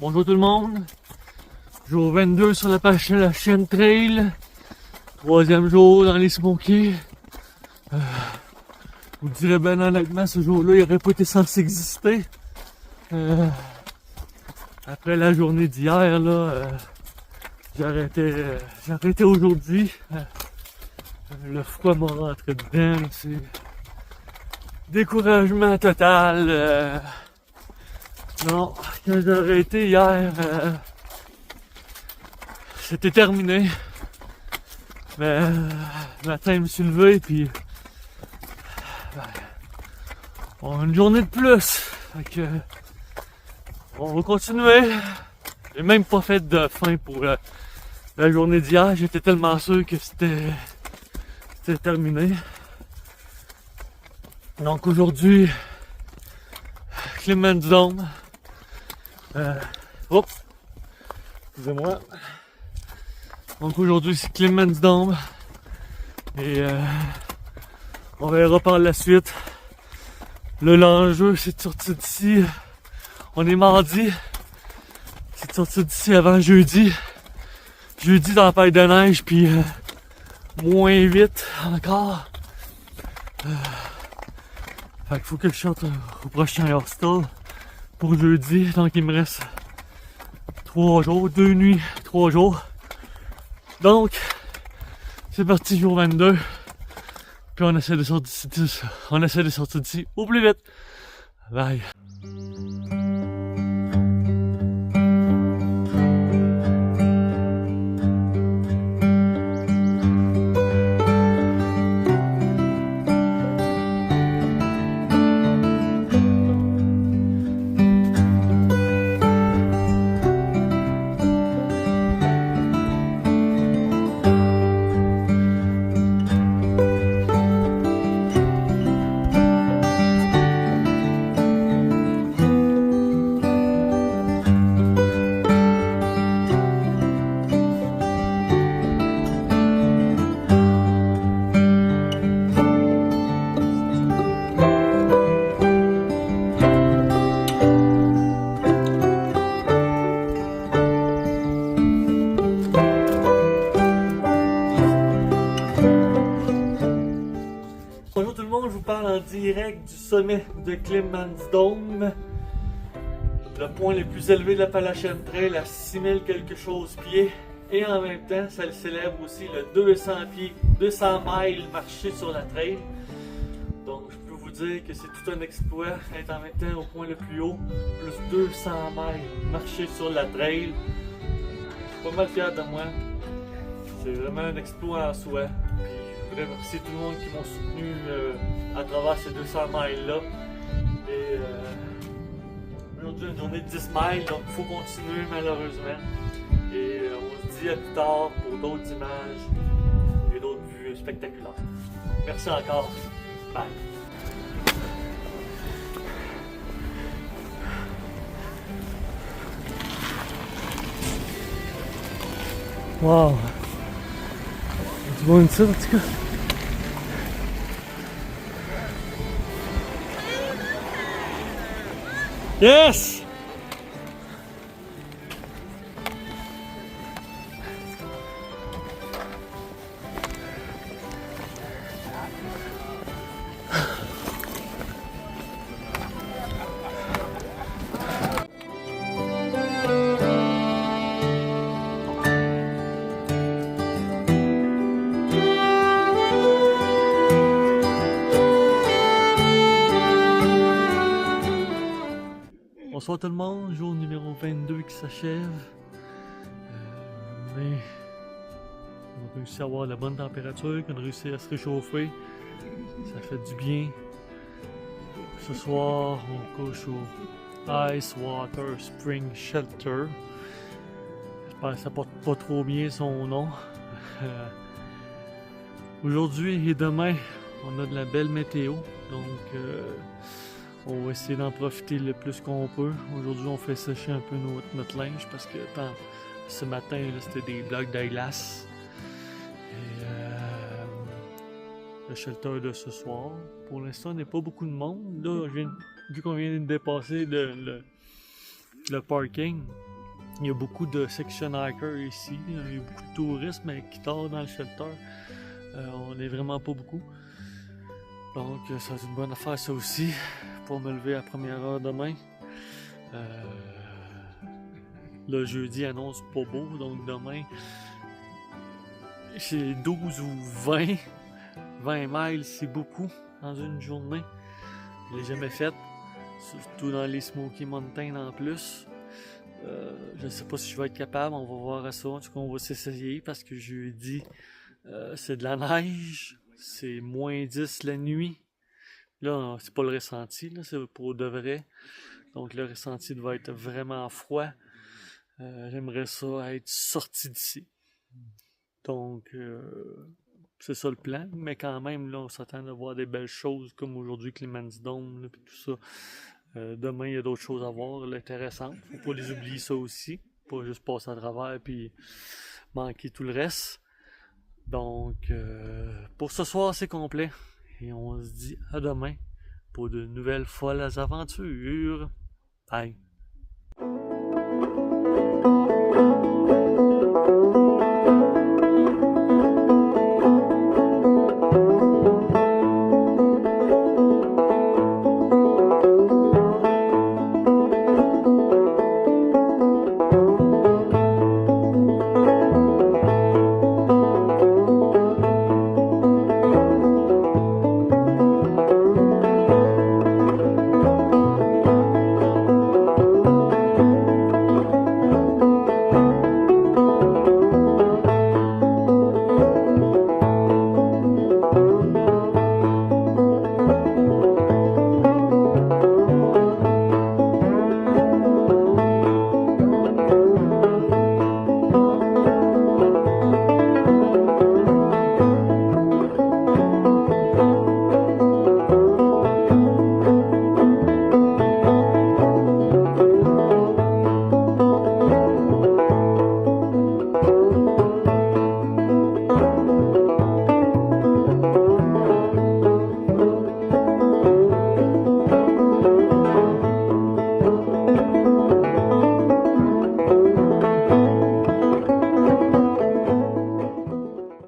Bonjour tout le monde. Jour 22 sur la chaîne Trail. Troisième jour dans les Smokies. Je vous dirais ben honnêtement, ce jour-là, il aurait pas été censé exister. Après la journée d'hier, là, j'ai arrêté aujourd'hui. Le froid m'a rentré dedans. C'est découragement total. Non, quand j'ai arrêté hier, c'était terminé. Mais le matin, je me suis levé puis on a une journée de plus. Fait que on va continuer. J'ai même pas fait de fin pour la journée d'hier. J'étais tellement sûr que c'était terminé. Donc aujourd'hui, Clemens Dome. Excusez-moi. Donc aujourd'hui c'est Clemens Dome. Et on verra par la suite. L'enjeu c'est de sortir d'ici. On est mardi. C'est de sortir d'ici avant jeudi. Jeudi dans la tempête de neige puis moins 8 encore. Fait qu'il faut que je sorte au prochain hostel pour jeudi. Donc il me reste 3 jours, 2 nuits, 3 jours. Donc c'est parti jour 22. Puis on essaie de sortir d'ici au plus vite. Bye. Bonjour tout le monde, je vous parle en direct du sommet de Clemens Dome. Le point le plus élevé de l'Appalachian Trail à 6000 quelque chose pieds. Et en même temps, ça le célèbre aussi le 200 miles marché sur la trail. Donc je peux vous dire que c'est tout un exploit d'être en même temps au point le plus haut. Plus 200 miles marché sur la trail. Je suis pas mal fier de moi. C'est vraiment un exploit en soi. Je voudrais remercier tout le monde qui m'ont soutenu à travers ces 200 miles-là. Et aujourd'hui, une journée de 10 miles, donc il faut continuer malheureusement. Et on se dit à plus tard pour d'autres images et d'autres vues spectaculaires. Merci encore. Bye. Wow! Tu vois une ça, en tout cas? Yes! Bonsoir tout le monde, jour numéro 22 qui s'achève. Mais on a réussi à avoir la bonne température, qu'on a réussi à se réchauffer. Ça fait du bien. Ce soir, on couche au Ice Water Spring Shelter. J'espère que ça porte pas trop bien son nom. Aujourd'hui et demain, on a de la belle météo. Donc on va essayer d'en profiter le plus qu'on peut. Aujourd'hui, on fait sécher un peu notre linge parce que ce matin, c'était des blocs de glace. Et le shelter de ce soir, pour l'instant, il n'y a pas beaucoup de monde. Là, vu qu'on vient de dépasser le parking, Il y a beaucoup de section hikers ici. Il y a beaucoup de touristes, mais qui tardent dans le shelter. On est vraiment pas beaucoup. Donc, ça va être une bonne affaire, ça aussi, pour me lever à première heure demain. Le jeudi annonce pas beau, donc demain, c'est 12 ou 20. 20 miles, c'est beaucoup dans une journée. Je l'ai jamais fait, surtout dans les Smoky Mountains en plus. Je sais pas si je vais être capable, on va voir à ça. En tout cas, on va s'essayer parce que jeudi, c'est de la neige, c'est moins 10 la nuit. Là, c'est pas le ressenti, là, c'est pour de vrai. Donc le ressenti va être vraiment froid. J'aimerais ça être sorti d'ici. Donc, c'est ça le plan. Mais quand même, là, on s'attend à voir des belles choses comme aujourd'hui, Clemens Dome, et tout ça. Demain, il y a d'autres choses à voir, intéressantes. Faut pas les oublier ça aussi. Pas juste passer à travers puis manquer tout le reste. Donc, pour ce soir, c'est complet. Et on se dit à demain pour de nouvelles folles aventures. Bye!